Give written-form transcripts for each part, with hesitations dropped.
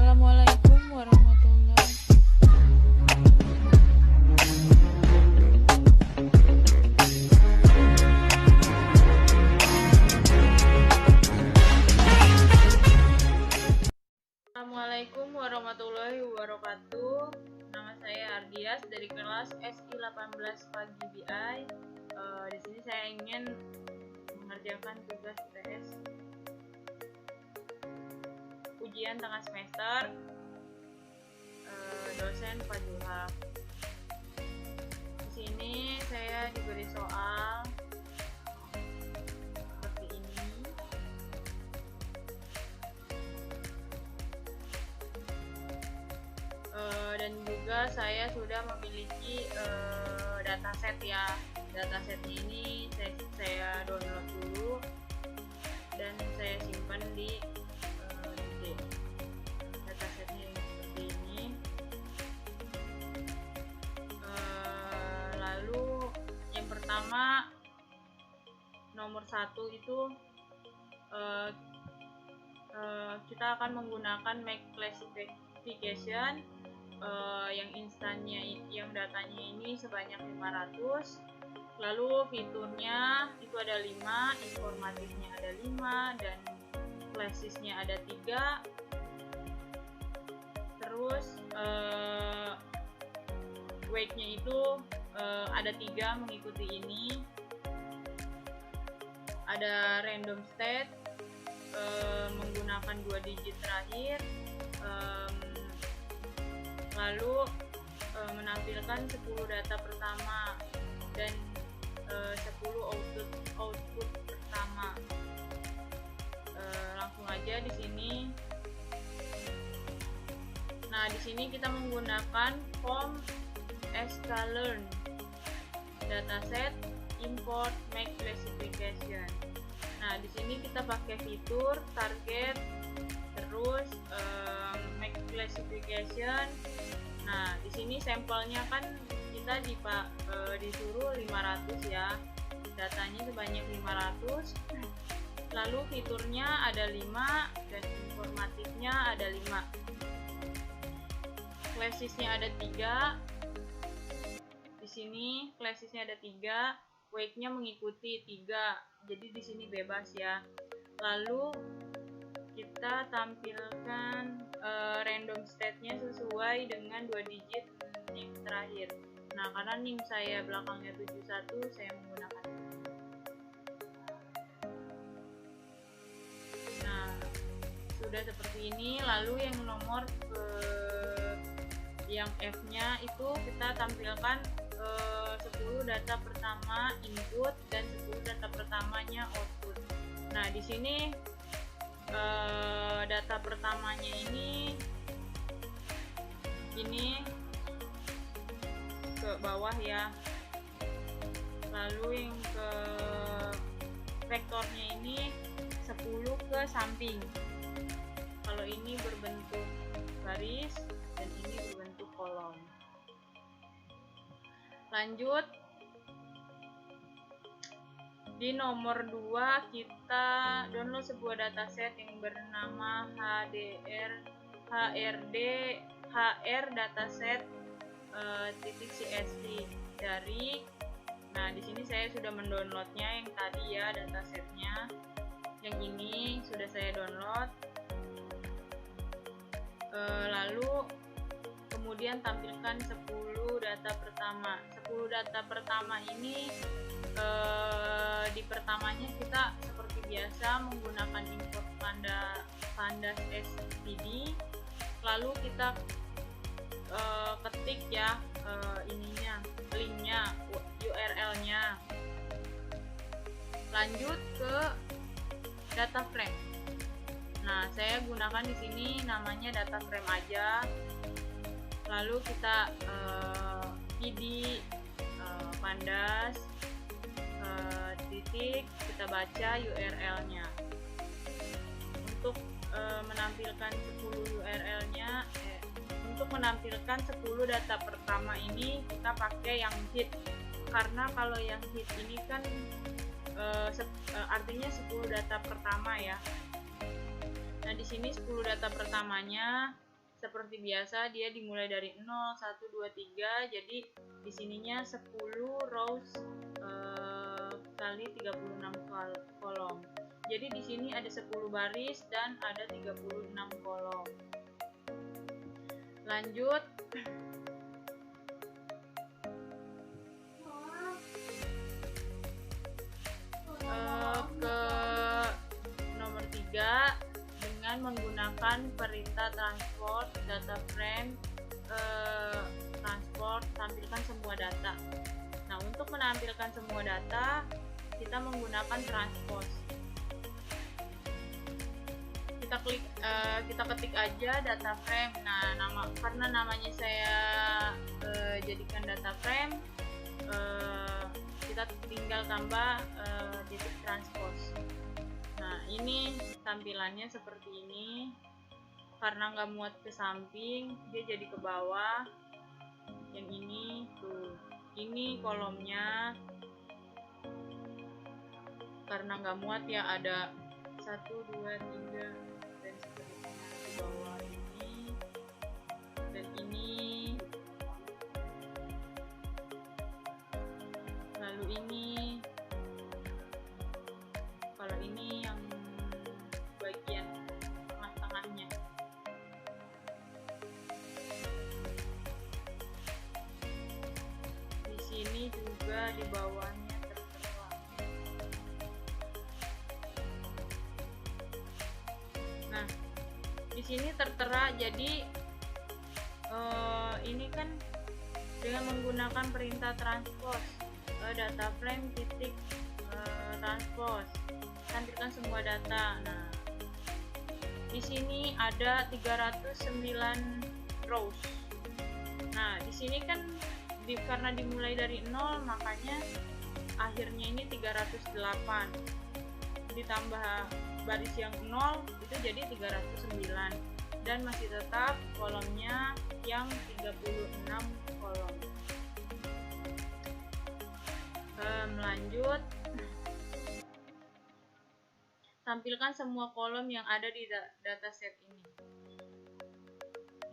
Assalamualaikum warahmatullahi. Assalamualaikum warahmatullahi wabarakatuh. Nama saya Ardias dari kelas SI 18 Pagi BI. Di sini saya ingin mengerjakan tugas UTS ujian tengah semester, dosen Pak Julhab. Di sini saya diberi soal seperti ini. Dan juga saya sudah memiliki dataset ya. Dataset ini saya download dulu dan saya simpan di datasetnya seperti ini. Lalu yang pertama, nomor 1 itu kita akan menggunakan make classification yang instannya, yang datanya ini sebanyak 500. Lalu fiturnya itu ada 5, informatifnya ada 5, dan classesnya ada 3. Terus weight-nya itu ada 3 mengikuti ini. Ada random state menggunakan 2 digit terakhir. Lalu menampilkan 10 data pertama dan 10 output pertama. Langsung aja di sini. Nah, di sini kita menggunakan form sklearn, dataset, import, make classification. Nah, di sini kita pakai fitur target, terus make classification. Nah, di sini sampelnya kan kita disuruh 500 ya, datanya sebanyak 500. Lalu fiturnya ada 5 dan informatifnya ada 5. Classesnya ada 3. Di sini classesnya ada 3, weight-nya mengikuti 3. Jadi di sini bebas ya. Lalu kita tampilkan random state-nya sesuai dengan 2 digit NIM terakhir. Nah, karena NIM saya belakangnya 71, saya menggunakan. Nah, sudah seperti ini. Lalu yang nomor yang F-nya itu kita tampilkan 10 data pertama input dan 10 data pertamanya output. Nah, di sini data pertamanya ini ke bawah ya. Lalu yang ke vektornya ini 10 ke samping. Kalau ini berbentuk garis dan ini berbentuk kolom. Lanjut, di nomor 2 kita download sebuah dataset yang bernama HR dataset .csv dari. Nah, di sini saya sudah mendownloadnya yang tadi ya, datasetnya. Yang ini sudah saya download. Lalu kemudian tampilkan 10 data pertama. 10 data pertama ini di pertamanya kita seperti biasa menggunakan import pandas std. Lalu kita ketik ya linknya, URL-nya. Lanjut ke data frame. Nah, saya gunakan di sini namanya data frame aja. Lalu kita id pandas titik, kita baca URL-nya. Untuk menampilkan 10 URL-nya, untuk menampilkan 10 data pertama ini kita pakai yang hit. Karena kalau yang hit ini kan artinya 10 data pertama ya. Nah, di sini 10 data pertamanya seperti biasa dia dimulai dari 0, 1, 2, 3. Jadi di sininya 10 rows kali 36 kolom. Jadi di sini ada 10 baris dan ada 36 kolom. Lanjut ke nomor 3 dengan menggunakan perintah transport data frame. Transport, tampilkan semua data. Nah, untuk menampilkan semua data kita menggunakan transpose. Kita ketik aja data frame. Nah, karena namanya saya jadikan data frame, kita tinggal tambah titik transpose. Nah, ini tampilannya seperti ini. Karena nggak muat ke samping, dia jadi ke bawah. Yang ini tuh, ini kolomnya. Karena nggak muat ya, ada 1, 2, 3 dan seterusnya di bawah ini dan ini. Lalu ini, kalau ini yang bagian tengah-tengahnya. Di sini juga di bawahnya tertera. Nah, di sini tertera. Jadi ini kan dengan menggunakan perintah transpose data frame titik transpose, tampilkan semua data. Nah, di sini ada 309 rows. Nah, di sini kan karena dimulai dari 0, makanya akhirnya ini 308. Ditambah baris yang 0 itu jadi 309 dan masih tetap kolomnya yang 36 kolom. Lanjut, tampilkan semua kolom yang ada di dataset ini.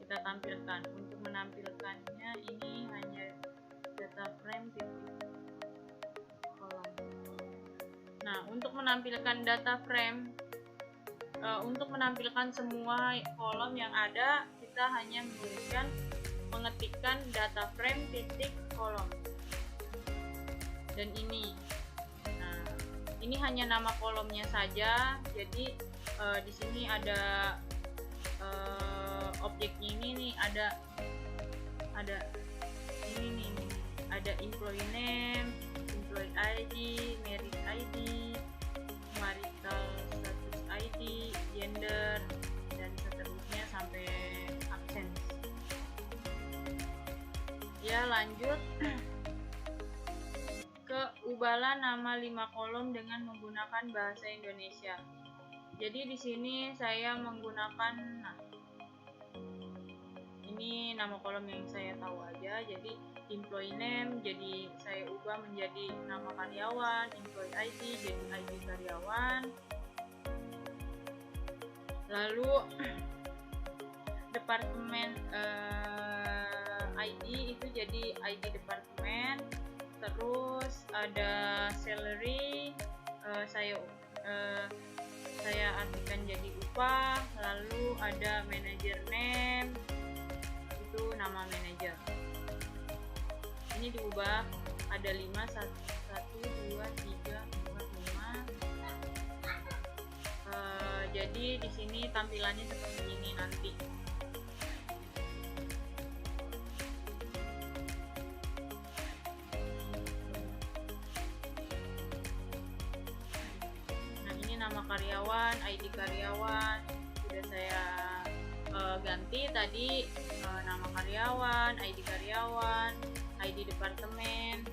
Kita tampilkan. Untuk menampilkannya ini hanya data frame titik kolom. Nah, untuk menampilkan data frame, untuk menampilkan semua kolom yang ada, kita hanya mengetikkan data frame titik kolom. Dan ini, nah, ini hanya nama kolomnya saja. Jadi di sini ada objeknya ini nih, ada ini nih, ada employee name, employee ID, merit ID, marital status ID, gender, dan seterusnya sampai absence. Ya, lanjut ke ubahlah nama 5 kolom dengan menggunakan bahasa Indonesia. Jadi di sini saya menggunakan, ini nama kolom yang saya tahu aja. Jadi employee name jadi saya ubah menjadi nama karyawan, employee ID jadi ID karyawan. Lalu departemen ID itu jadi ID departemen. Terus ada salary, saya artikan jadi upah. Lalu ada manager name, itu nama manajer. Ini diubah, ada 5, 1, 2, 3, 4, 5. Jadi di sini tampilannya seperti ini nanti. Nama karyawan, ID karyawan sudah saya ganti tadi, nama karyawan, ID karyawan, ID departemen.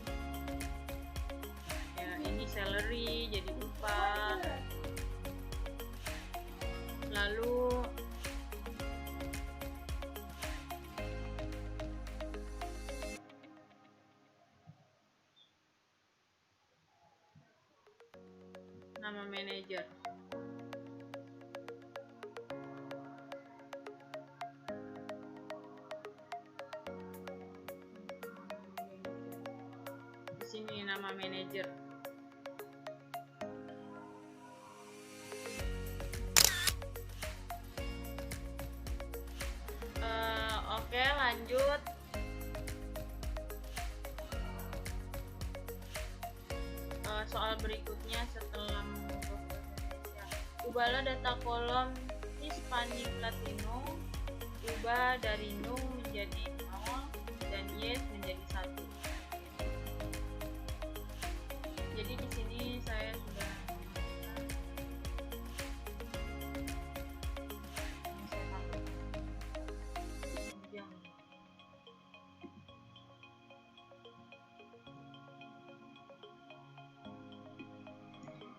Ya, ini salary jadi upah. Lalu nama manajer. nama manajer. Oke, lanjut. Soal berikutnya setelah ubahlah data kolom Hispanic Latino, ubah dari no menjadi 0 dan yes menjadi 1. Jadi di sini saya sudah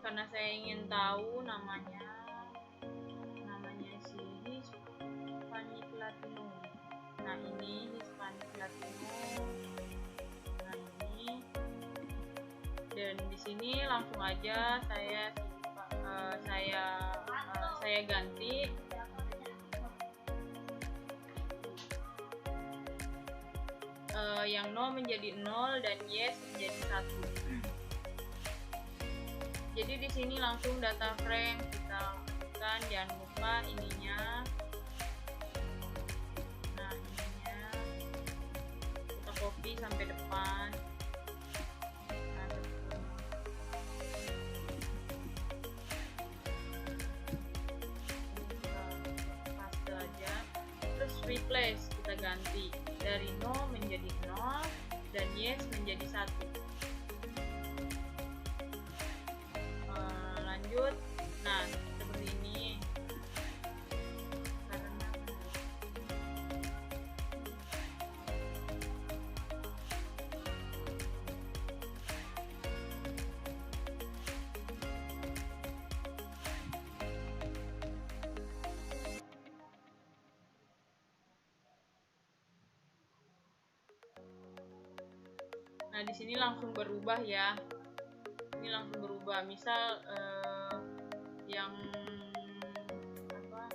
karena saya ingin tahu namanya si Hispanic Latino. Nah, ini Hispanic Latino. Nah, ini. Dan di sini langsung aja saya ganti yang no menjadi 0 dan yes menjadi 1. Jadi di sini langsung data frame kita masukkan, jangan lupa ininya. Nah, ininya kita copy sampai depan. Nah, kita paste aja. Terus replace kita ganti dari no menjadi 0 dan yes menjadi 1. Nah, seperti ini. Nah, di sini langsung berubah ya. Ini langsung berubah. Misal yang apa?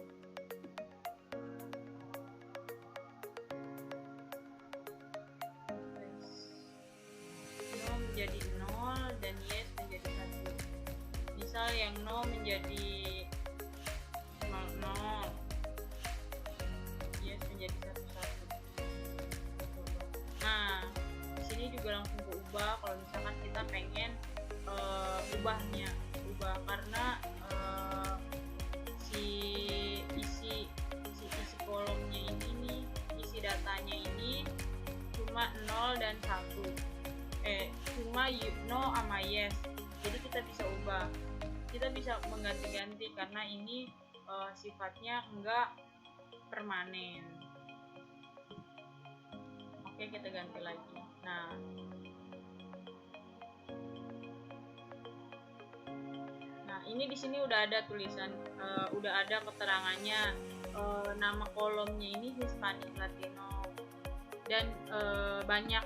No menjadi 0 dan yes menjadi 1. Misal yang no menjadi 0, yes menjadi 1. Nah, di sini juga langsung berubah kalau misalkan kita pengen ubah karena isi kolomnya ini nih, isi datanya ini cuma 0 dan 1, cuma no sama yes. Jadi kita bisa ubah, kita bisa mengganti-ganti karena ini sifatnya enggak permanen. Oke, kita ganti lagi. Nah, ini di sini udah ada tulisan, udah ada keterangannya, nama kolomnya ini Hispanic Latino dan banyak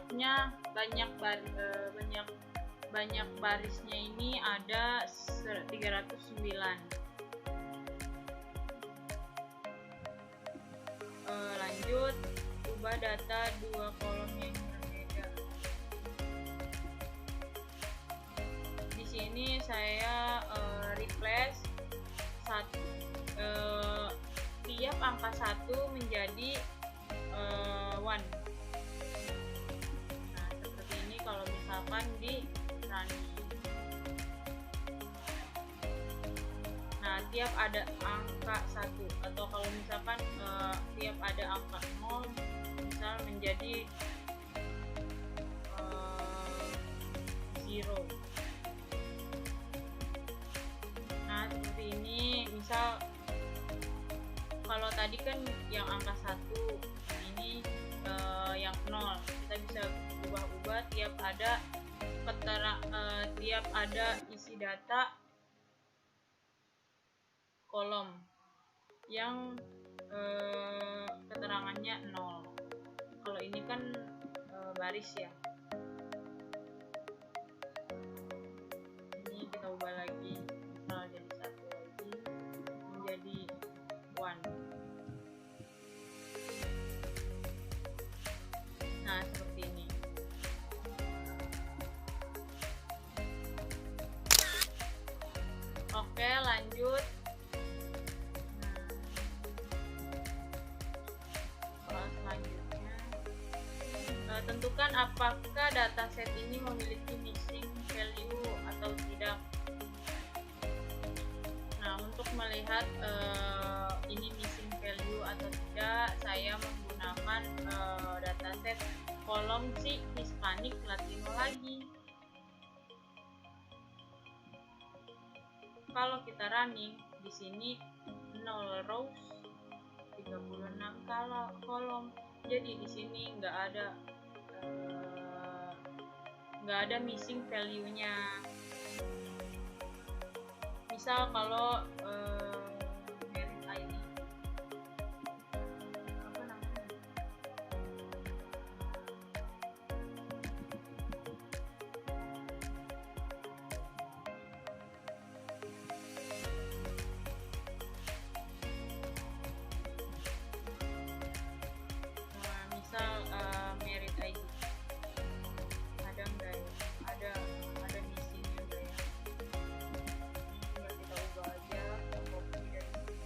barisnya ini ada 309. Lanjut, ubah data dua kolom yang berbeda. Di sini saya replace tiap angka 1 menjadi 1. Nah, seperti ini kalau misalkan di running. Nah, tiap ada angka 1 atau kalau misalkan tiap ada angka 0 misal menjadi 0. Nah, seperti ini. Misal kalau tadi kan yang angka 1, ini yang 0. Kita bisa ubah-ubah tiap ada isi data kolom yang keterangannya 0. Kalau ini kan baris ya. Ini kita ubah lagi, misal jadi 1 lagi menjadi 1. Nah, seperti ini. apakah dataset ini memiliki missing value atau tidak. Nah, untuk melihat ini missing value atau tidak, saya menggunakan dataset kolom si Hispanic Latino lagi. Kalau kita running di sini 0 rows 36 kolom, jadi di sini nggak ada missing value-nya. Misal kalau merit ID apa namanya, misal merit ID ada enggak ya, ada missingnya enggak ya, tinggal kita ubah aja, copy dari sini.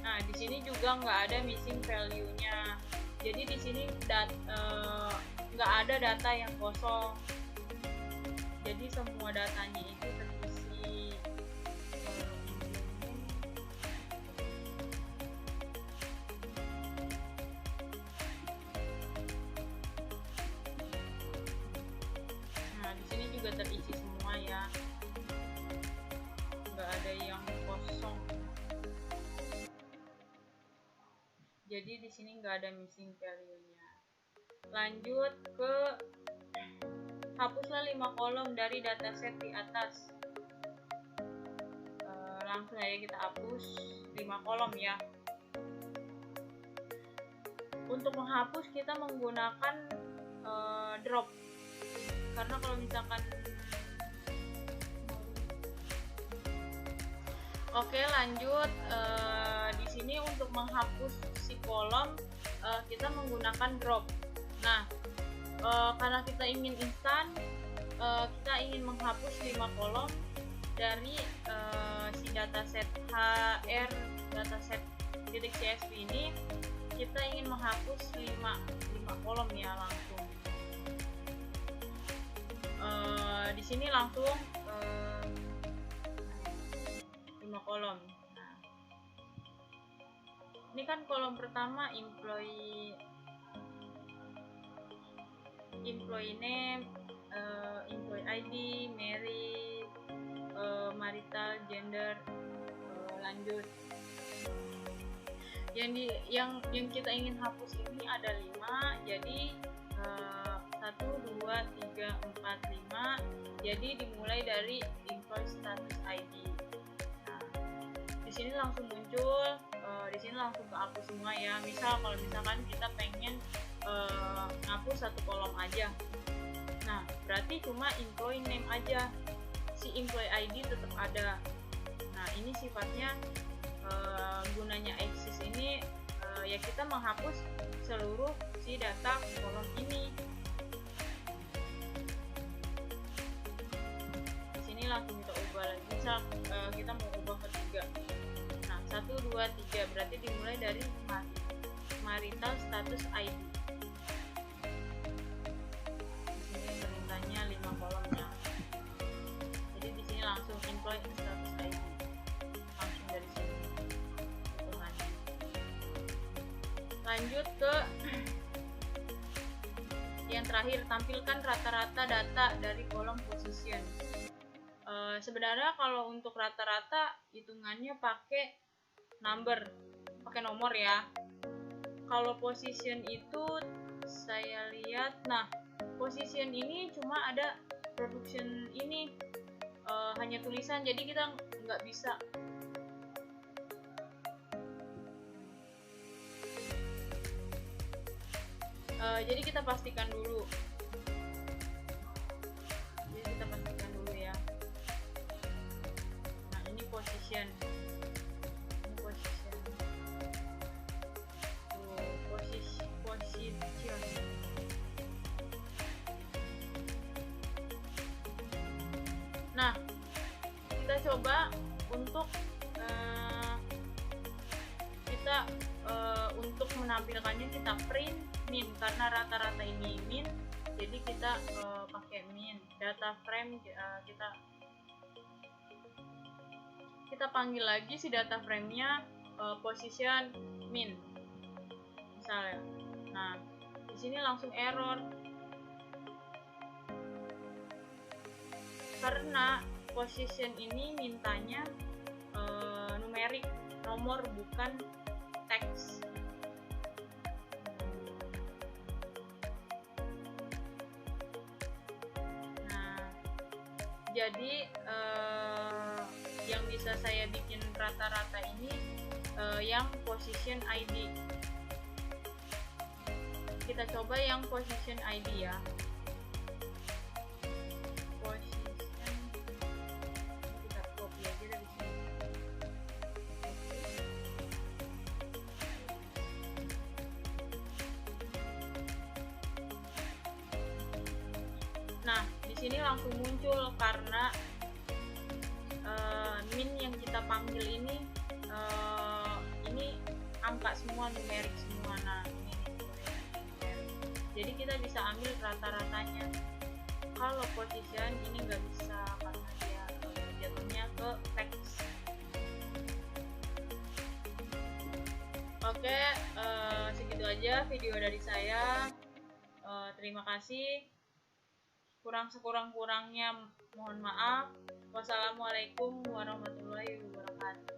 Nah, di sini juga nggak ada missing value-nya, jadi di sini nggak ada data yang kosong, jadi semua datanya itu terisi. Nah, di sini juga terisi semua ya, nggak ada yang kosong, jadi di sini nggak ada missing value-nya. Lanjut ke hapuslah 5 kolom dari dataset di atas. Langsung aja kita hapus 5 kolom ya. Untuk menghapus kita menggunakan drop, karena kalau misalkan oke, lanjut. Di sini untuk menghapus si kolom kita menggunakan drop. Nah, karena kita ingin instan, kita ingin menghapus 5 kolom dari si dataset HR dataset .csv ini, kita ingin menghapus 5 kolom ya langsung. Di sini langsung 5 kolom. Nah, ini kan kolom pertama employee name, employee ID, merit, marital, gender, lanjut. Yang kita ingin hapus ini ada 5, jadi 1, 2, 3, 4, 5. Jadi dimulai dari employee status ID. Nah, di sini langsung muncul, di sini langsung kehapus semua ya. Misal kalau misalkan kita pengen ngapus 1 kolom aja, nah berarti cuma employee name aja, si employee ID tetap ada. Nah, ini sifatnya gunanya Axis ini ya kita menghapus seluruh si data kolom ini. Di sini langsung kita ubah lagi, misal kita mau ubah ke 3. Nah, 1, 2, 3 berarti dimulai dari marital status ID. Di sini perintahnya 5 kolomnya. Jadi di sini langsung employee status ID. Langsung dari sini. Lanjut ke yang terakhir, tampilkan rata-rata data dari kolom position. Sebenarnya kalau untuk rata-rata hitungannya pakai nomor ya. Kalau position itu saya lihat, nah position ini cuma ada production ini hanya tulisan, jadi kita nggak bisa. Jadi kita pastikan dulu. Ya. Nah, ini position. Position. Nah, kita coba untuk kita menampilkannya kita print min, karena rata-rata ini min, jadi kita pakai min. Data frame kita panggil lagi si data frame-nya position min misalnya. Nah, di sini langsung error karena position ini mintanya numerik, nomor, bukan teks. Nah, jadi yang bisa saya bikin rata-rata ini yang position ID. Kita coba yang position ID ya. Kita copy aja dari sini. Nah, di sini langsung muncul karena min yang kita panggil ini angka semua, numerik semua. Nah, ini jadi kita bisa ambil rata-ratanya. Kalau position ini nggak bisa karena dia jatuhnya ke teks. Oke, segitu aja video dari saya. Terima kasih. Kurang sekurang-kurangnya mohon maaf. Wassalamualaikum warahmatullahi wabarakatuh.